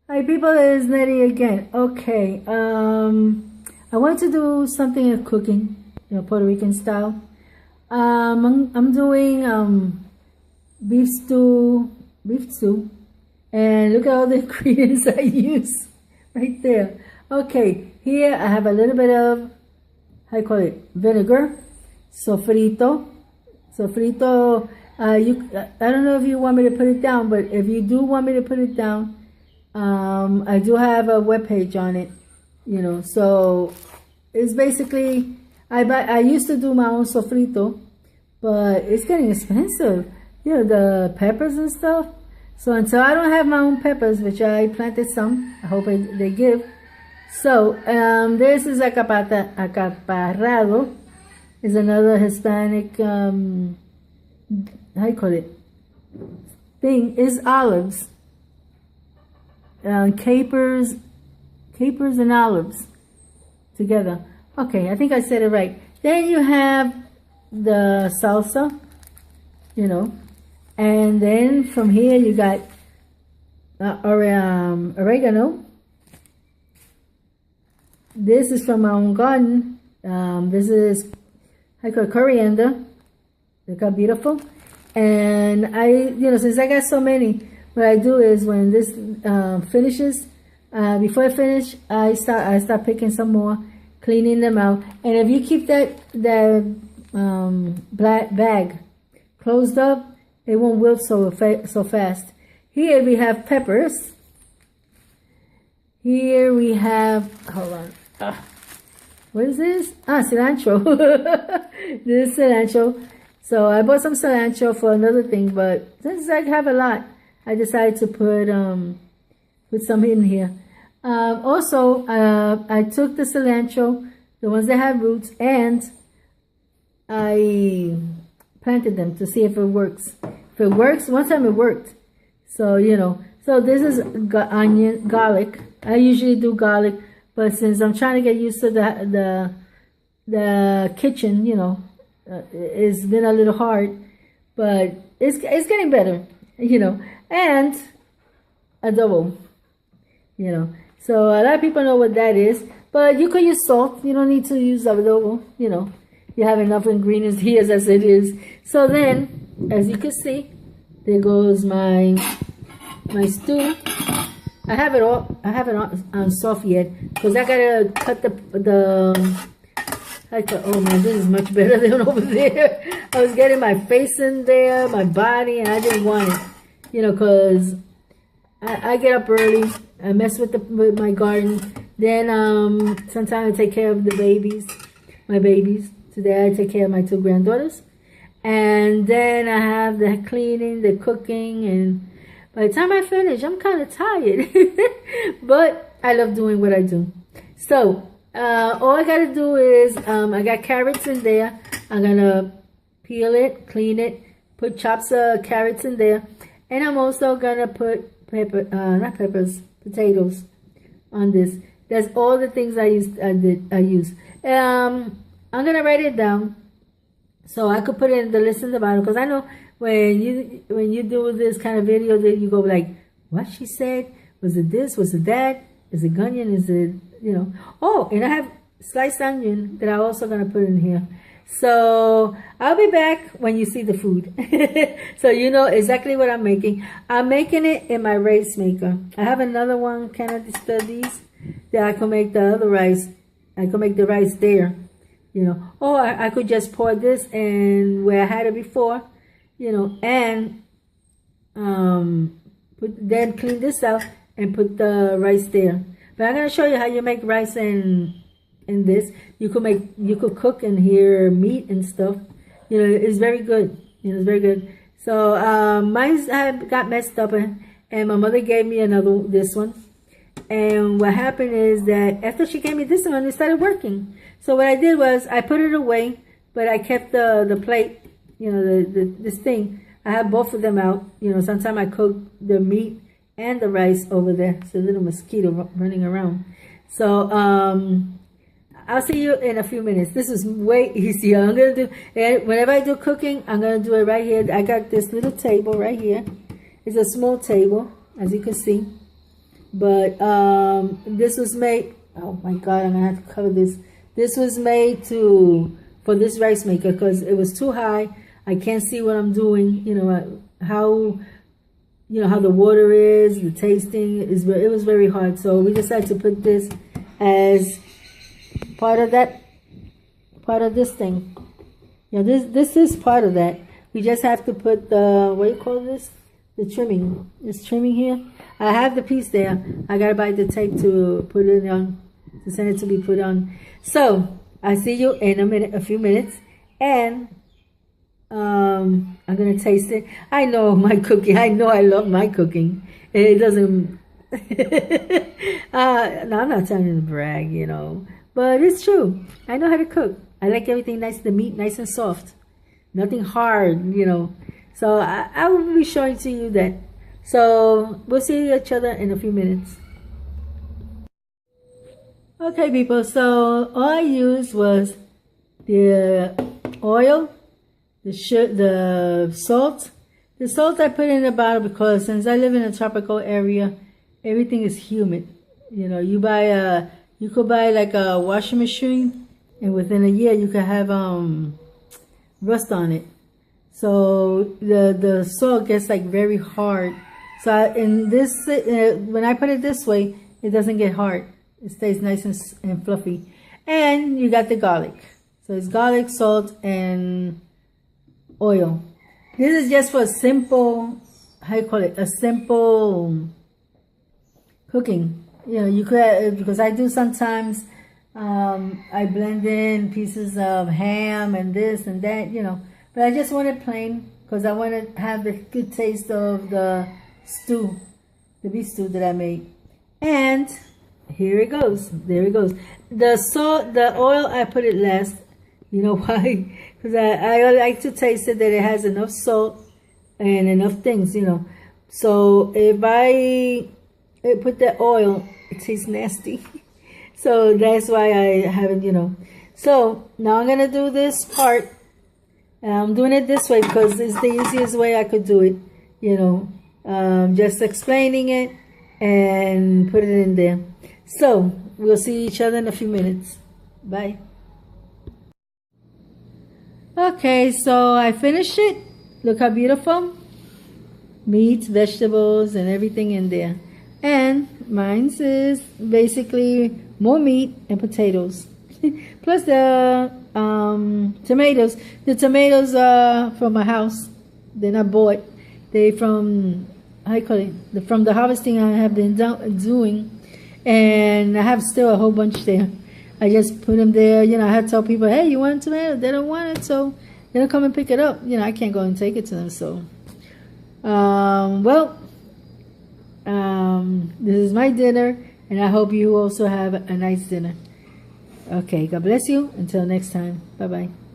Hi people, it is Nettie again. Okay, I want to do something of cooking, Puerto Rican style. I'm doing beef stew, and look at all the ingredients I use right there. Okay, here I have a little bit of, how you call it, vinegar, sofrito. Sofrito, I don't know if you want me to put it down, but if you do want me to put it down, I do have a webpage on it, so it's basically, I used to do my own sofrito, but it's getting expensive, the peppers and stuff. So until I don't have my own peppers, which I planted some, I hope they give. So this is acaparrado, is another Hispanic, how you call it, thing, is olives. Capers and olives together. Okay, I think I said it right. Then you have the salsa, and then from here you got oregano. This is from my own garden. This is, I call it, coriander. Look how beautiful. And since I got so many, what I do is when this finishes, before I finish, I start picking some more, cleaning them out. And if you keep that black bag closed up, it won't wilt so fast. Here we have peppers. Here we have, hold on, what is this? Cilantro. This is cilantro. So I bought some cilantro for another thing, but since I have a lot, I decided to put some in here. Also, I took the cilantro, the ones that have roots, and I planted them to see if it works. If it works, one time it worked. So, so this is onion, garlic. I usually do garlic, but since I'm trying to get used to the kitchen, it's been a little hard, but it's getting better, and adobo, so a lot of people know what that is, but you could use salt. You don't need to use adobo. You have enough ingredients here as it is. So then, as you can see, there goes my stew. I haven't on soft yet because I gotta cut oh man, this is much better than over there. I was getting my face in there, my body, and I didn't want it, because I get up early, I mess with my garden, then sometimes I take care of my babies. Today I take care of my 2 granddaughters, and then I have the cleaning, the cooking, and by the time I finish, I'm kind of tired, but I love doing what I do. So all I gotta do is, I got carrots in there. I'm gonna peel it, clean it, put chops of carrots in there, and I'm also gonna put potatoes on this. That's all the things I use. I'm gonna write it down so I could put it in the list in the bottom, because I know when you do this kind of video that you go like, what she said? Was it this? Was it that? Is it onion? Is it, Oh, and I have sliced onion that I'm also going to put in here. So I'll be back when you see the food. So you know exactly what I'm making. I'm making it in my rice maker. I have another one, Canada studies, that I can make the other rice. I can make the rice there, Or I could just pour this and where I had it before, and then clean this out and put the rice there. But I'm gonna show you how you make rice in this. You could cook in here meat and stuff. It's very good. It's very good. So mine got messed up, and my mother gave me this one. And what happened is that after she gave me this one, it started working. So what I did was I put it away, but I kept the plate. This thing. I have both of them out. Sometimes I cook the meat and the rice over there. It's a little mosquito running around. So I'll see you in a few minutes. This is way easier. I'm gonna do, and whenever I do cooking, I'm gonna do it right here. I got this little table right here. It's a small table, as you can see. But this was made, oh my God, I'm gonna have to cover this. This was made for this rice maker because it was too high. I can't see what I'm doing, how the water is, the tasting is, it was very hard. So we decided to put this as part of this thing. This is part of that. We just have to put the, what do you call this? The trimming. This trimming here. I have the piece there. I gotta buy the tape to put it on, to send it to be put on. So I see you in a few minutes, and I'm gonna taste it. I know my cooking. I know I love my cooking. It doesn't. No, I'm not trying to brag, but it's true. I know how to cook. I like everything nice, the meat nice and soft, nothing hard, So I will be showing to you that. So we'll see each other in a few minutes. Okay, people. So all I used was the oil, the salt. The salt I put in a bottle because since I live in a tropical area, everything is humid. You could buy like a washing machine, and within a year you could have rust on it. So the salt gets like very hard. So when I put it this way, it doesn't get hard. It stays nice and fluffy. And you got the garlic. So it's garlic, salt, and oil. This is just for a simple, a simple cooking. You could, because I do sometimes, I blend in pieces of ham and this and that, But I just want it plain because I want to have the good taste of the stew, the beef stew that I made. And here it goes. There it goes. The salt, the oil, I put it last. You know why? Because I like to taste it that it has enough salt and enough things, So if I put the oil, it tastes nasty. So that's why I haven't, So now I'm going to do this part. I'm doing it this way because it's the easiest way I could do it, just explaining it and put it in there. So we'll see each other in a few minutes. Bye. Okay, so I finished it. Look how beautiful. Meat, vegetables, and everything in there. And mine is basically more meat and potatoes. Plus the tomatoes. The tomatoes are from my house. They're not bought. They from, from the harvesting I have been doing. And I have still a whole bunch there. I just put them there. I had to tell people, hey, you want a tomato? They don't want it, so they don't come and pick it up. I can't go and take it to them. So, this is my dinner, and I hope you also have a nice dinner. Okay, God bless you. Until next time. Bye-bye.